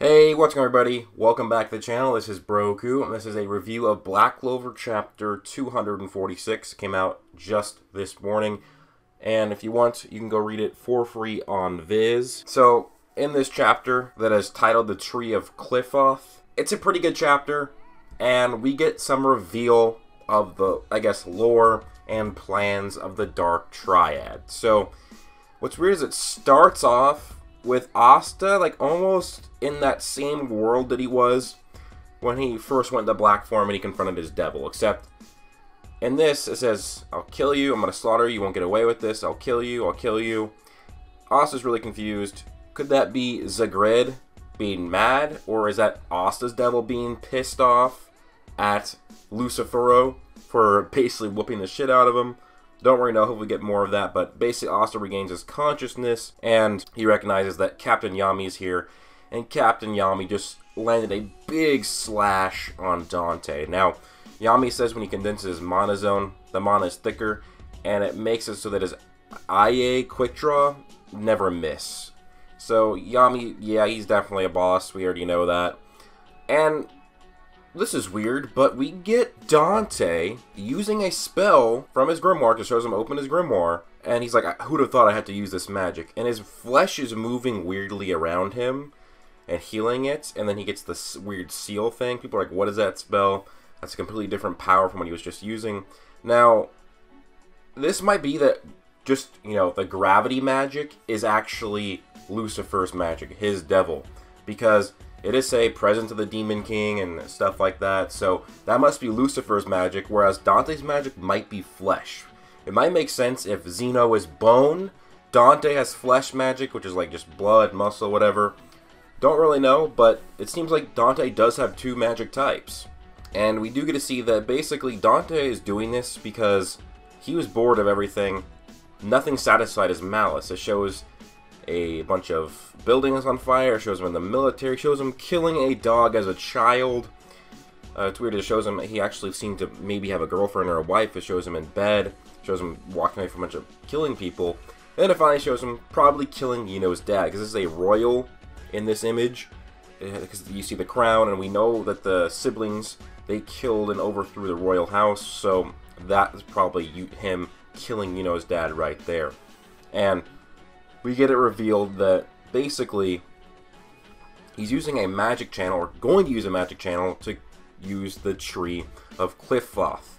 Hey, what's going on, everybody? Welcome back to the channel. This is Broku, and this is a review of Black Clover Chapter 246. It came out just this morning, and if you want, you can go read it for free on Viz. So, in this chapter that is titled The Tree of Qliphoth, it's a pretty good chapter, and we get some reveal of the, lore and plans of the Dark Triad. So, what's weird is it starts off with Asta, like, almost in that same world that he was when he first went to black form and he confronted his devil. Except, in this, it says, I'll kill you, I'm gonna slaughter you, you won't get away with this, I'll kill you, I'll kill you. Asta's really confused. Could that be Zagrid being mad? Or is that Asta's devil being pissed off at Lucifero for basically whooping the shit out of him? Don't really know. Hope we get more of that, but basically Asta regains his consciousness, and he recognizes that Captain Yami is here, and Captain Yami just landed a big slash on Dante. Now, Yami says when he condenses his mana zone, the mana is thicker, and it makes it so that his IA quick draw never miss. So, Yami, yeah, he's definitely a boss. We already know that. And this is weird, but we get Dante using a spell from his grimoire to show him open his grimoire, and he's like, who'd have thought I had to use this magic? And his flesh is moving weirdly around him and healing it, and then he gets this weird seal thing. People are like, what is that spell? That's a completely different power from what he was just using. Now, this might be that just, the gravity magic is actually Lucifer's magic, his devil, because it is, say, present to the Demon King and stuff like that, so that must be Lucifer's magic, whereas Dante's magic might be flesh. It might make sense if Zeno is bone, Dante has flesh magic, which is like just blood, muscle, whatever. Don't really know, but it seems like Dante does have two magic types. And we do get to see that basically Dante is doing this because he was bored of everything. Nothing satisfied his malice. It shows a bunch of buildings on fire, shows him in the military, shows him killing a dog as a child. It's weird, it shows him he actually seemed to maybe have a girlfriend or a wife. It shows him in bed, shows him walking away from a bunch of killing people. And then it finally shows him probably killing Yeno's dad, because this is a royal in this image, because you see the crown, and we know that the siblings, they killed and overthrew the royal house, so that is probably him killing Yeno's dad right there. And we get it revealed that basically he's using a magic channel, or going to use a magic channel, to use the Tree of Qliphoth.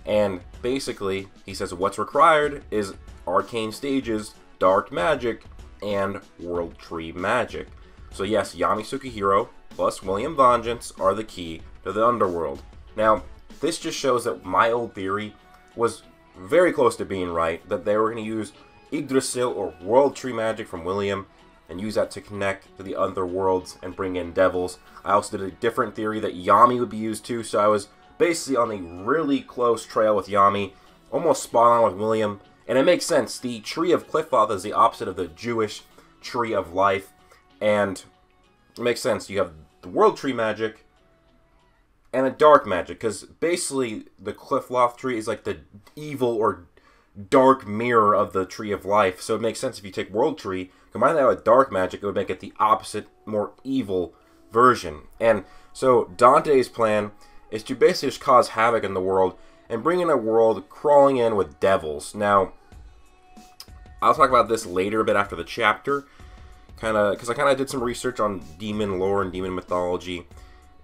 And basically, he says what's required is arcane stages, dark magic, and world tree magic. So yes, Yami Tsukihiro plus William Vengeance are the key to the underworld. Now, this just shows that my old theory was very close to being right, that they were going to use Yggdrasil or World Tree Magic from William and use that to connect to the other worlds and bring in devils. I also did a different theory that Yami would be used too, so I was basically on a really close trail with Yami, almost spot on with William, and it makes sense. The Tree of Qliphoth is the opposite of the Jewish Tree of Life, and it makes sense. You have the World Tree Magic and a Dark Magic, because basically the Qliphoth tree is like the evil or dark mirror of the Tree of Life, so it makes sense if you take World Tree, combine that with Dark Magic, it would make it the opposite, more evil version. And so Dante's plan is to basically just cause havoc in the world and bring in a world crawling in with devils. Now, I'll talk about this later, a bit after the chapter, because I kind of did some research on demon lore and demon mythology,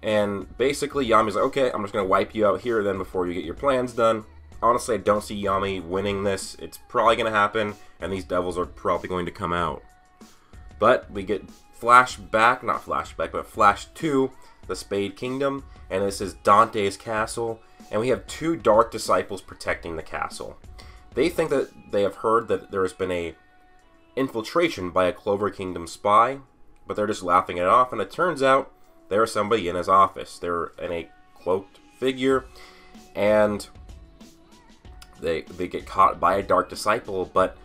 and basically Yami's like, okay, I'm just going to wipe you out here then before you get your plans done. Honestly, I don't see Yami winning this. It's probably going to happen, and these devils are probably going to come out. But we get flash to the Spade Kingdom, and this is Dante's castle, and we have two dark disciples protecting the castle. They think that they have heard that there has been a infiltration by a Clover Kingdom spy, but they're just laughing it off, and it turns out there's somebody in his office. They're in a cloaked figure, and they get caught by a Dark Disciple, but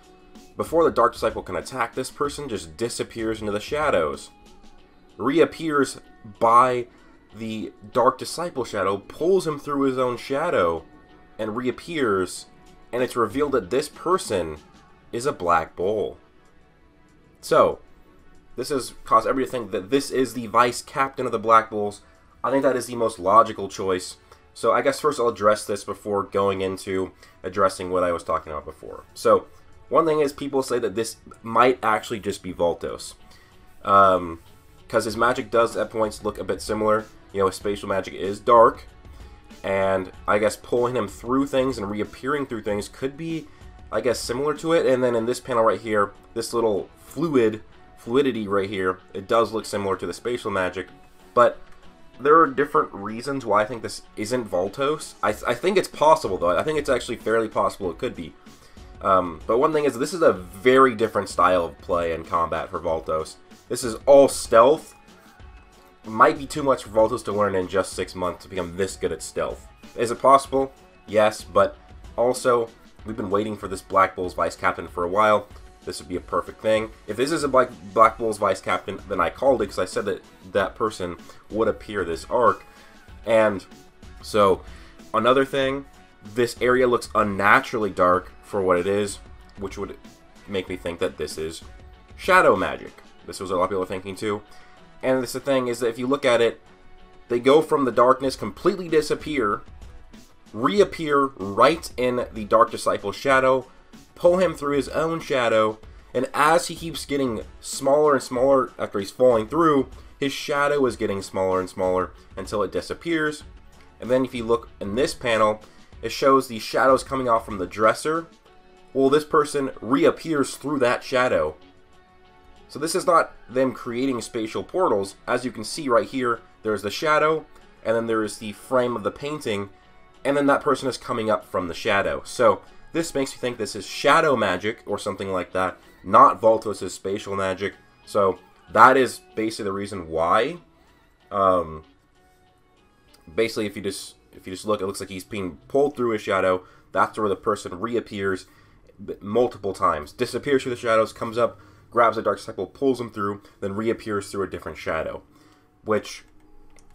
before the Dark Disciple can attack, this person just disappears into the shadows, reappears by the Dark Disciple shadow, pulls him through his own shadow, and reappears, and it's revealed that this person is a Black Bull. So, this has caused everybody to think that this is the vice captain of the Black Bulls. I think that is the most logical choice. So I guess first I'll address this before going into addressing what I was talking about before. So one thing is, people say that this might actually just be Voltos. Because his magic does at points look a bit similar. You know, his spatial magic is dark. And I guess pulling him through things and reappearing through things could be, I guess, similar to it. And then in this panel right here, this little fluidity right here, it does look similar to the spatial magic. But there are different reasons why I think this isn't Voltos. I think it's possible, though. I think it's actually fairly possible it could be. But one thing is, this is a very different style of play and combat for Voltos. This is all stealth. Might be too much for Voltos to learn in just 6 months to become this good at stealth. Is it possible? Yes, but also, we've been waiting for this Black Bulls Vice Captain for a while. This would be a perfect thing. If this is a Black Bulls Vice Captain, then I called it because I said that that person would appear this arc. And so, another thing, this area looks unnaturally dark for what it is, which would make me think that this is shadow magic. This was a lot of people thinking too. And this the thing is that if you look at it, they go from the darkness, completely disappear, reappear right in the Dark Disciple's shadow, pull him through his own shadow, and as he keeps getting smaller and smaller after he's falling through, his shadow is getting smaller and smaller until it disappears. And then if you look in this panel, it shows the shadows coming off from the dresser. Well, this person reappears through that shadow. So this is not them creating spatial portals. As you can see right here, there's the shadow, and then there is the frame of the painting, and then that person is coming up from the shadow. So this makes me think this is shadow magic or something like that, not Voltos' spatial magic. So that is basically the reason why. Basically, if you just look, it looks like he's being pulled through his shadow. That's where the person reappears multiple times, disappears through the shadows, comes up, grabs the Dark Disciple, pulls him through, then reappears through a different shadow, which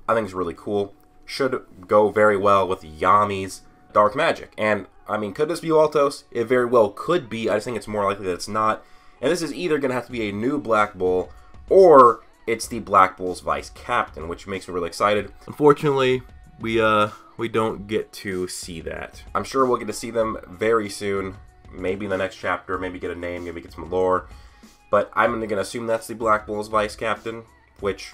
I think is really cool. Should go very well with Yami's dark magic. And, I mean, could this be Voltos? It very well could be. I just think it's more likely that it's not. And this is either going to have to be a new Black Bull, or it's the Black Bull's Vice Captain, which makes me really excited. Unfortunately, we don't get to see that. I'm sure we'll get to see them very soon. Maybe in the next chapter, maybe get a name, maybe get some lore. But I'm going to assume that's the Black Bull's Vice Captain, which,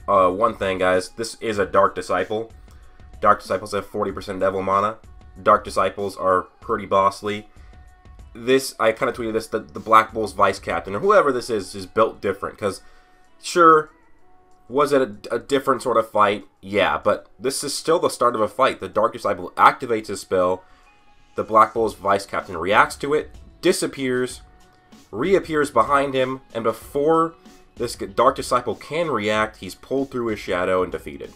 one thing, guys, this is a Dark Disciple. Dark Disciples have 40% Devil Mana. Dark Disciples are pretty bossly. This, I kind of tweeted this, the Black Bull's Vice Captain, or whoever this is built different. Because, sure, was it a different sort of fight? Yeah, but this is still the start of a fight. The Dark Disciple activates his spell. The Black Bull's Vice Captain reacts to it, disappears, reappears behind him, and before this Dark Disciple can react, he's pulled through his shadow and defeated.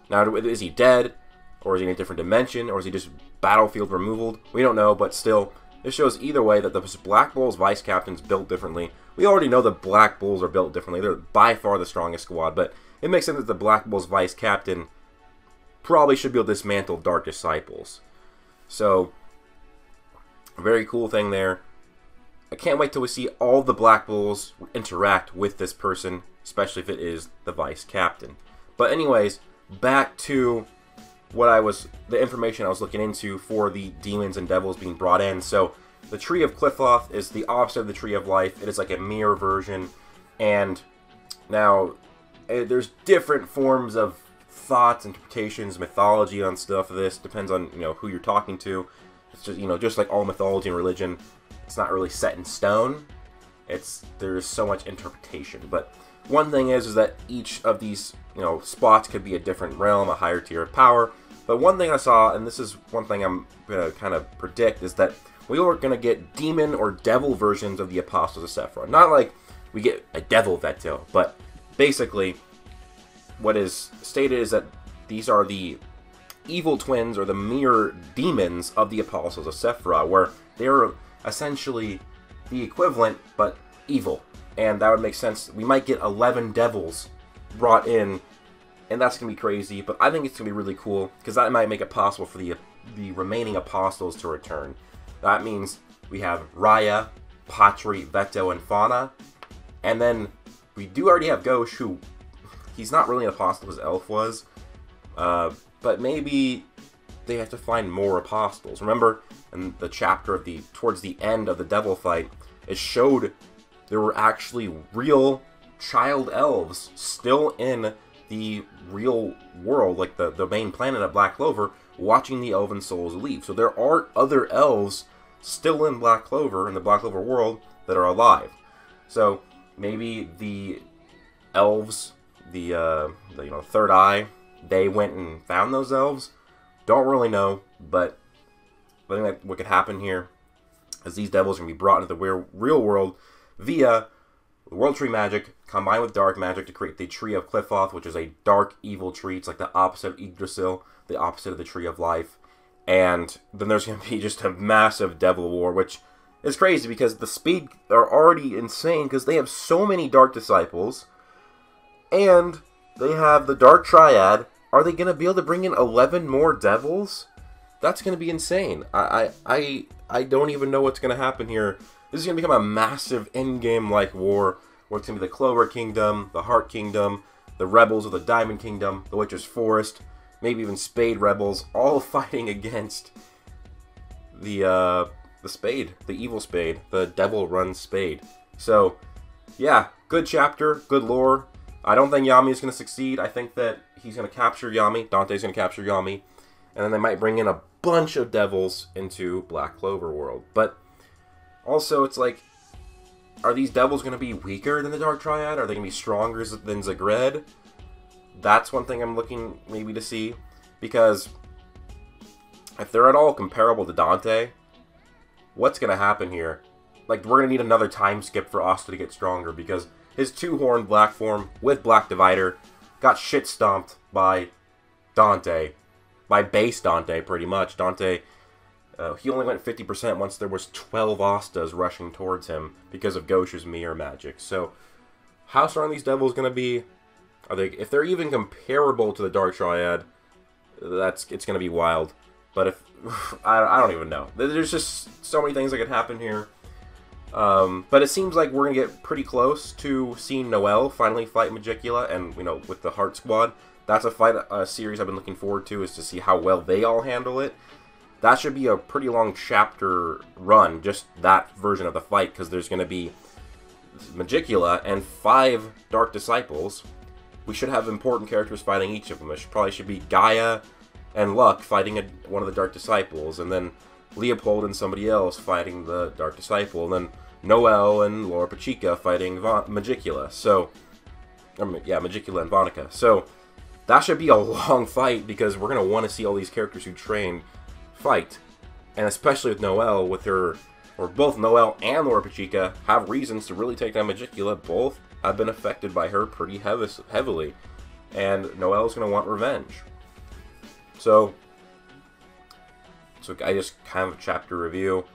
Now, is he dead? Or is he in a different dimension? Or is he just battlefield removal? We don't know, but still, this shows either way that the Black Bull's Vice Captain's built differently. We already know the Black Bulls are built differently. They're by far the strongest squad, but it makes sense that the Black Bull's Vice Captain probably should be able to dismantle Dark Disciples. So, very cool thing there. I can't wait till we see all the Black Bulls interact with this person, especially if it is the Vice Captain. But anyways, back to the information I was looking into for the demons and devils being brought in. So, the Tree of Qliphoth is the opposite of the Tree of Life. It is like a mirror version. And now, there's different forms of thoughts, interpretations, mythology on stuff of this. Depends on, who you're talking to. It's just, just like all mythology and religion, it's not really set in stone. There's so much interpretation. But one thing is that each of these, spots could be a different realm, a higher tier of power. But one thing I saw, and this is one thing I'm going to kind of predict, is that we are going to get demon or devil versions of the Apostles of Sephiroth. Not like we get a devil Veto, but basically what is stated is that these are the evil twins or the mirror demons of the Apostles of Sephiroth, where they're essentially the equivalent, but evil. And that would make sense. We might get 11 devils brought in, and that's going to be crazy, but I think it's going to be really cool, because that might make it possible for the remaining apostles to return. That means we have Raya, Patri, Veto, and Fauna, and then we do already have Ghosh, who he's not really an apostle as Elf was, but maybe they have to find more apostles. Remember, in the chapter of towards the end of the devil fight, it showed there were actually real child elves still in the real world, like the main planet of Black Clover, watching the elven souls leave. So there are other elves still in Black Clover, in the Black Clover world, that are alive. So maybe the elves, the third eye, they went and found those elves. Don't really know, but I think that what could happen here is these devils are going to be brought into the real world via World Tree magic combined with dark magic to create the Tree of Qliphoth, which is a dark evil tree. It's like the opposite of Yggdrasil, the opposite of the Tree of Life. And then there's going to be just a massive devil war, which is crazy because the Spade are already insane because they have so many dark disciples. And they have the Dark Triad. Are they going to be able to bring in 11 more devils? That's going to be insane. I don't even know what's going to happen here. This is going to become a massive endgame-like war where it's going to be the Clover Kingdom, the Heart Kingdom, the Rebels of the Diamond Kingdom, the Witch's Forest, maybe even Spade Rebels, all fighting against the Spade, the evil Spade, the devil-run Spade. So, yeah, good chapter, good lore. I don't think Yami is going to succeed. I think that he's going to capture Yami, Dante's going to capture Yami, and then they might bring in a bunch of devils into Black Clover world. But also, it's like, are these devils going to be weaker than the Dark Triad? Are they going to be stronger than Zagred? That's one thing I'm looking maybe to see. Because if they're at all comparable to Dante, what's going to happen here? Like, we're going to need another time skip for Asta to get stronger. Because his two-horned black form with Black Divider got shit stomped by Dante. By base Dante, pretty much. Dante, he only went 50% once there was 12 Astas rushing towards him because of Ghosh's mirror magic. So, how strong are these devils going to be? Are they, if they're even comparable to the Dark Triad, it's going to be wild. But if I don't even know. There's just so many things that could happen here. But it seems like we're going to get pretty close to seeing Noelle finally fight Magicula, and with the Heart Squad. That's a series I've been looking forward to, is to see how well they all handle it. That should be a pretty long chapter run, just that version of the fight, because there's going to be Magicula and 5 Dark Disciples. We should have important characters fighting each of them. It probably should be Gaia and Luck fighting one of the Dark Disciples, and then Leopold and somebody else fighting the Dark Disciple, and then Noelle and Laura Pachica fighting Magicula. So, yeah, Magicula and Vonica. So, that should be a long fight, because we're going to want to see all these characters who train fight. And especially with Noelle, or both Noelle and Laura Pachica have reasons to really take down Magicula. Both have been affected by her pretty heavily. And Noelle's going to want revenge. So I just kind of a chapter review.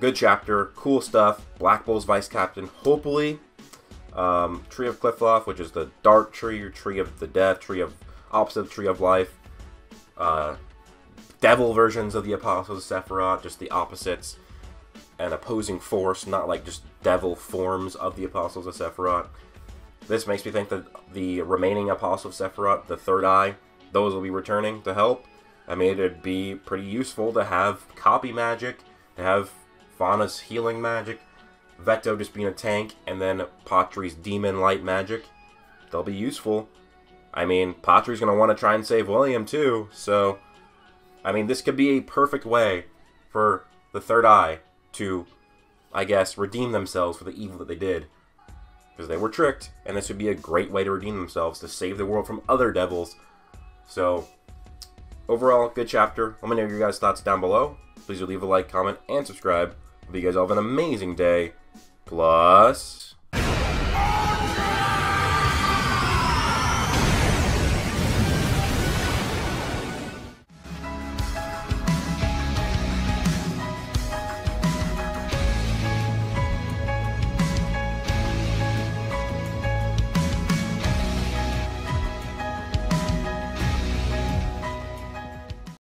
Good chapter, cool stuff. Black Bull's Vice Captain, hopefully. Tree of Qliphoth, which is the dark tree, or tree of the death, opposite of Tree of Life. Devil versions of the Apostles of Sephiroth, just the opposites. An opposing force, not like just devil forms of the Apostles of Sephiroth. This makes me think that the remaining Apostles of Sephiroth, the Third Eye, those will be returning to help. I mean, it'd be pretty useful to have copy magic, to have Fauna's healing magic, Veto just being a tank, and then Patri's demon light magic. They'll be useful. I mean, Patri's going to want to try and save William too, so I mean, this could be a perfect way for the Third Eye to, I guess, redeem themselves for the evil that they did. Because they were tricked, and this would be a great way to redeem themselves, to save the world from other devils. So, overall, good chapter. Let me know your guys' thoughts down below. Please do leave a like, comment, and subscribe. Hope you guys all have an amazing day. Plus...